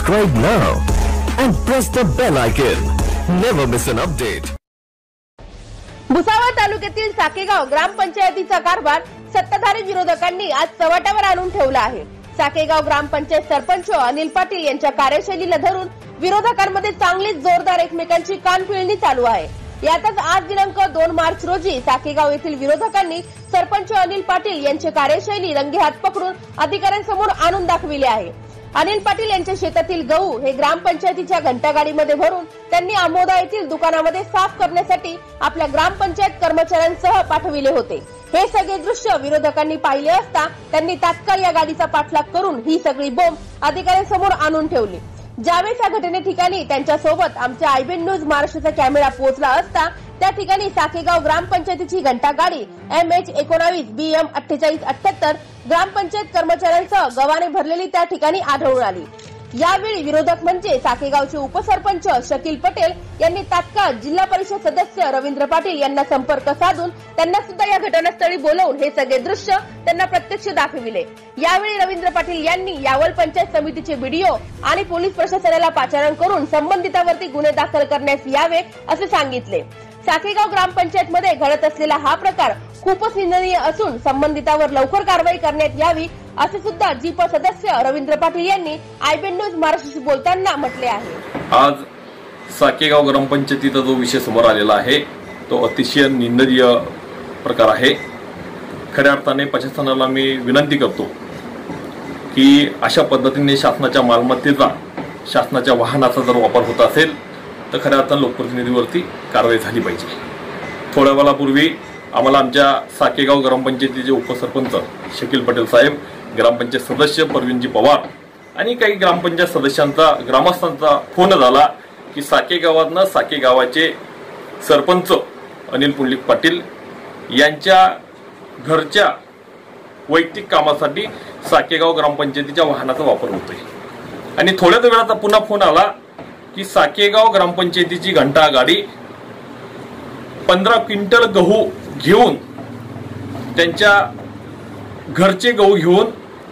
Subscribe now and press the bell icon. Never miss an update. Bhusawal तालुक्यातील साकेगाव ग्रामपंचायतीचा कारभार सत्ताधारी विरोधकांनी आज चव्हाट्यावर आणून ठेवला आहे। साकेगाव ग्रामपंचायत सरपंच अनिल पाटील यांच्या कार्यशैलीला धरून विरोधकांमध्ये चांगलीच जोरदार एकमेकांची कानपिळणी चालू आहे। यातच आज दिनांक 2 मार्च रोजी साकेगाव येथील विरोधकांनी सरपंच अनिल पाटील यांची कार्यशैली रंगेहात पकडून अधिकाऱ्यांसमोर आणून दाखविले आहे। अनिल पाटील यांच्या शेतातील गहू हे ग्रामपंचायतीच्या घंटागाडीमध्ये भरून त्यांनी आमोदा येथील दुकानामध्ये साफ करण्यासाठी आपल्या ग्रामपंचायत कर्मचाऱ्यांसह पाठविले होते। हे सगळे दृश्य विरोधकांनी पाहिले असता त्यांनी तात्काळ या गाडीचा पाठलाग करून ही सगळी बोंब अधिकाऱ्यांसमोर आणून ठेवली। ज्यावेळेस या घटने ठिकाणी त्यांच्या सोबत आमच्या आयबीएन न्यूज महाराष्ट्राचा कॅमेरा पोहोचला असता त्या ठिकाणी साकेगाव ग्रामपंचायतीची घंटागाडी MH19 BM 4878 ग्रामपंचायत कर्मचाऱ्यांसह गव्हाने भरलेली त्या ठिकाणी आढळून आली। यावेळी विरोधक म्हणजे साकेगावचे उपसरपंच शकील पटेल यांनी तात्काळ जिल्हा परिषद सदस्य रवींद्र पाटील यांना संपर्क साधून त्यांना सुद्धा या घटनास्थळी बोलवून हे सगळे दृश्य त्यांना प्रत्यक्ष दाखविले। यावेळी रवींद्र पाटील यांनी यावल पंचायत समितीचे व्हिडिओ आणि पोलीस प्रशासनाला पाचारण करून संबंधितांवरती गुन्हे दाखल करण्यास यावे असे सांगितले। साकेगाव ग्रामपंचायत मध्ये घडत असलेला हा प्रकार खूपच निंदनीय असून संबंधितांवर लवकर कारवाई करण्यात यावी असे सुद्धा जीप सदस्य रवींद्र पाटील यांनी आयबीएन न्यूज महाराष्ट्राशी बोलताना म्हटले आहे। आज साकेगाव ग्रामपंचायतीचा जो विषय समोर आलेला आहे तो अतिशय निंदनीय प्रकार आहे। खऱ्या अर्थाने प्रशासनाला मी विनंती करतो की अशा पद्धतीने शासनाच्या मालमत्तेचा शासनाच्या वाहनाचा जर वापर होत असेल तर खऱ्या अर्थाने लोकप्रतिनिधीवरती कारवाई झाली पाहिजे। थोड्या वेळापूर्वी आम्हाला आमच्या साकेगाव ग्रामपंचायतीचे उपसरपंच शकील पटेल साहेब, ग्रामपंचायत सदस्य परवीनजी पवार आणि काही ग्रामपंचायत सदस्यांचा ग्रामस्थांचा फोन झाला की साकेगावातनं साकेगावाचे सरपंच अनिल पुंडलिक पाटील यांच्या घरच्या वैयक्तिक कामासाठी साकेगाव ग्रामपंचायतीच्या वाहनाचा वापर होतोय। आणि थोड्याच वेळात पुन्हा फोन आला की साकेगाव ग्रामपंचायतीची घंटा गाडी 15 क्विंटल गहू घेऊन त्यांच्या घरचे गहू घेऊन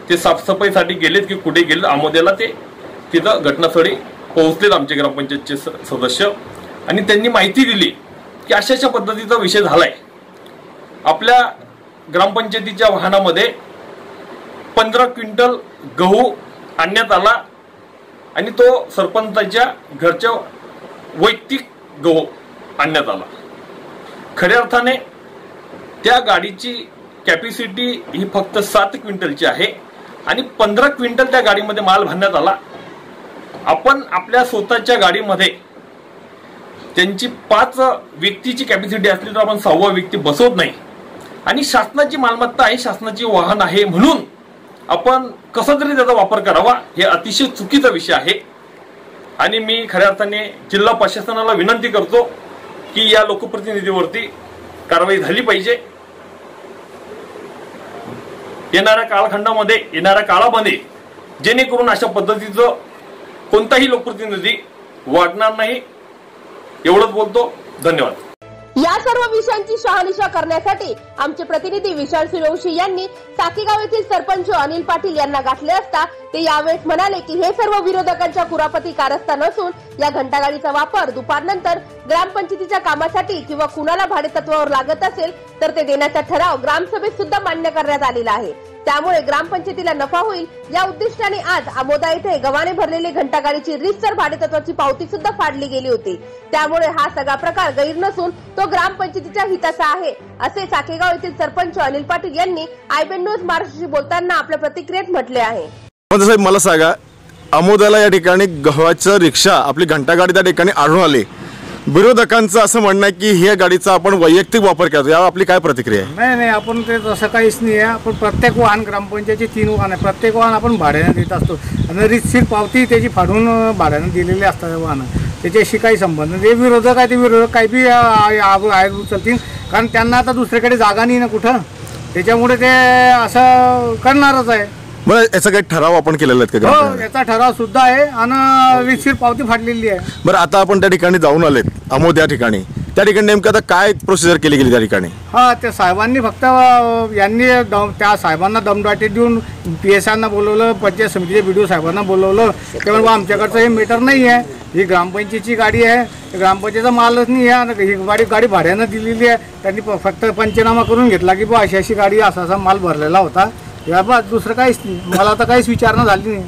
ते साफसफाईसाठी गेलेत की कुठे गेले आमोद्याला ते तिथं घटनास्थळी पोहोचलेत आमचे ग्रामपंचायतचे सदस्य आणि त्यांनी माहिती दिली की अशा पद्धतीचा विषय झालाय। आपल्या ग्रामपंचायतीच्या वाहनामध्ये 15 क्विंटल गहू आणण्यात आला आणि तो सरपंचाच्या घरच्या वैयक्तिक गहू आणण्यात आला। खऱ्या अर्थाने त्या गाडीची कॅपॅसिटी ही फक्त 7 क्विंटलची आहे आणि 15 क्विंटल त्या गाडीमध्ये माल भरण्यात आला। आपण आपल्या स्वतःच्या गाडीमध्ये त्यांची 5 व्यक्तीची कॅपॅसिटी असली तर आपण 6वा व्यक्ती बसवत नाही आणि शासनाची मालमत्ता आहे, शासनाची वाहन आहे म्हणून आपण कसा तरी त्याचा वापर करावा हे अतिशय चुकीचा विषय आहे। आणि मी खऱ्या अर्थाने जिल्हा प्रशासनाला विनंती करतो की या लोकप्रतिनिधीवरती कारवाई झाली पाहिजे। येणाऱ्या कालखंडामध्ये येणाऱ्या काळामध्ये जेणेकरून अशा पद्धतीचं कोणताही लोकप्रतिनिधी वाढणार नाही एवढंच बोलतो। धन्यवाद। या सर्व विषयांची शहानिशा करण्यासाठी आमचे प्रतिनिधी विशाल सूर्यवंशी यांनी साकेगाव येथील सरपंच अनिल पाटील यांना गाठले असता ते यावेळेस म्हणाले की हे सर्व विरोधकांच्या कुरापती कारस्थान असून या घंटागाडीचा वापर दुपारनंतर ग्रामपंचायतीच्या कामासाठी किंवा कुणाला भाडेतत्वावर लागत असेल तर ते देण्याचा ठराव ग्रामसभेत सुद्धा मान्य करण्यात आलेला आहे। त्यामुळे ग्रामपंचायतीला नफा होईल या उद्दिष्टाने आज आमोदा येथे गव्हाने भरलेली घंटागाडीची रीतसर भाडेतत्वाची पावती सुद्धा फाडली गेली होती। त्यामुळे हा सगळा प्रकार गैर नसून तो ग्रामपंचायतीच्या हिताचा आहे असे साकेगाव येथील सरपंच अनिल पाटील यांनी आयबीएन न्यूज महाराष्ट्राशी बोलताना आपल्या प्रतिक्रियेत म्हटले आहे। साहेब मला सांगा, आमोदाला या ठिकाणी गव्हाचं रिक्षा आपली घंटागाडी त्या ठिकाणी आढळून आली, विरोधकांचं असं म्हणणं आहे की ह्या गाडीचा आपण वैयक्तिक वापर करतो, यावर आपली काय प्रतिक्रिया आहे? नाही आपण ते तसं काहीच नाही आहे। आपण प्रत्येक वाहन ग्रामपंचायतीचे 3 वाहन आहे, प्रत्येक वाहन आपण भाड्याने देत असतो आणि रीतशीर पावती त्याची फाडून भाड्याने दिलेली असतात वाहनं, त्याच्याशी काही संबंध नाही। विरोधक आहे ते विरोधक काही बी उचलतील कारण त्यांना आता दुसरीकडे जागा नाही ना कुठं, त्याच्यामुळे ते असं करणारच आहे। बरं, याचा काही ठराव आपण केलेला आहे का? हो, याचा ठराव सुद्धा आहे आणि रीतशीर पावती फाडलेली आहे। बरं, आता आपण त्या ठिकाणी जाऊन आलेत आमोद या ठिकाणी, त्या ठिकाणी नेमकं आता काय प्रोसिजर केली गेली त्या ठिकाणी? हा, ते साहेबांनी फक्त यांनी त्या साहेबांना दमदाटी देऊन PSIना बोलवलं, पंचायत समितीचे BDO साहेबांना बोलवलं. ते म्हणून आमच्याकडचं हे मीटर नाही आहे, ही ग्रामपंचायतीची गाडी आहे, ग्रामपंचायतीचा मालच नाही आहे, ही गाडी भाड्यानं दिलेली आहे. त्यांनी फक्त पंचनामा करून घेतला की बा अशी अशी गाडी असा माल भरलेला होता, या बा दुसरं काहीच नाही. मला आता काहीच विचारणा झाली नाही.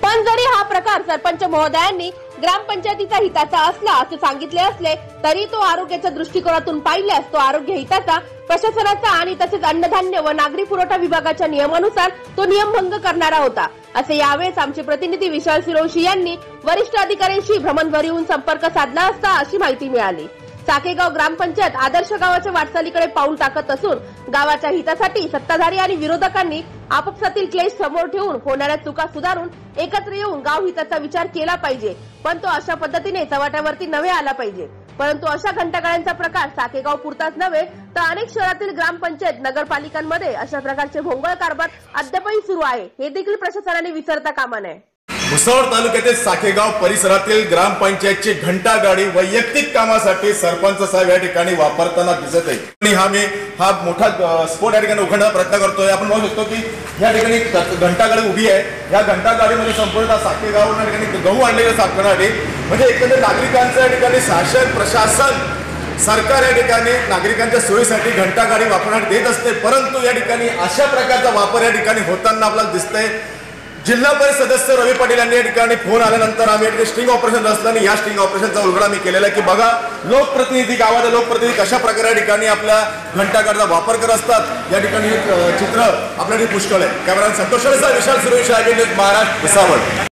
पण जरी हा प्रकार सरपंच महोदयांनी ग्रामपंचायतीचा हिताचा असला असे सांगितले असले तरी तो आरोग्याच्या दृष्टिकोनातून पाहिल्यास तो आरोग्य हिताचा, प्रशासनाचा आणि तसेच अन्नधान्य व नागरी पुरवठा विभागाच्या नियमानुसार तो नियमभंग करणारा होता, असे यावेळेस आमचे प्रतिनिधी विशाल सिरोशी यांनी वरिष्ठ अधिकाऱ्यांशी भ्रमणध्वनी येऊन संपर्क साधला असता अशी माहिती मिळाली. साकेगाव ग्रामपंचायत आदर्श गावाच्या वाटचालीकडे पाऊल टाकत असून गावाच्या हितासाठी सत्ताधारी आणि विरोधकांनी आपापसातील क्लेश समोर ठेवून होणाऱ्या चुका सुधारून एकत्र येऊन गाव हिताचा विचार केला पाहिजे, पण तो अशा पद्धतीने चव्हाट्यावरती नव्हे आला पाहिजे. परंतु अशा घंटागाड्यांचा प्रकार साकेगाव पुरताच नव्हे तर अनेक शहरातील ग्रामपंचायत नगरपालिकांमध्ये अशा प्रकारचे भोंगळ कारभार अद्यापही सुरू आहे, हे देखील प्रशासनाने विसरता कामा नये. भुसावळ तालुक्यातील साकेगाव परिसरातील ग्रामपंचायतची घंटा गाडी वैयक्तिक कामासाठी सरपंच साहेब या ठिकाणी वापरताना दिसत आहे. आणि हा मोठा स्फोट या ठिकाणी उघडण्याचा प्रयत्न करतोय. आपण बघू शकतो की या ठिकाणी घंटा गाडी उभी आहे. या घंटा गाडीमध्ये संपूर्ण साकेगाव या ठिकाणी गहू आणलेले साखरसाठी, म्हणजे एकंदर नागरिकांचं या ठिकाणी शासन प्रशासन सरकार या ठिकाणी नागरिकांच्या सोयीसाठी घंटा गाडी वापरण्यात देत असते, परंतु या ठिकाणी अशा प्रकारचा वापर या ठिकाणी होताना आपल्याला दिसतंय. जिल्हा परिषद सदस्य रवी पाटील यांनी या ठिकाणी फोन आल्यानंतर आम्ही स्टिंग ऑपरेशन असल्याने या स्टिंग ऑपरेशनचा उलगडा मी केलेला आहे की बघा लोकप्रतिनिधी, गावाचे लोकप्रतिनिधी कशा प्रकारे या ठिकाणी आपल्या घंटागाडीचा वापर करत असतात. या ठिकाणी चित्र आपल्याकडे पुष्कळ आहे. कॅमेरा संतोष विशाल सुरेश, महाराष्ट्र, भुसावळ.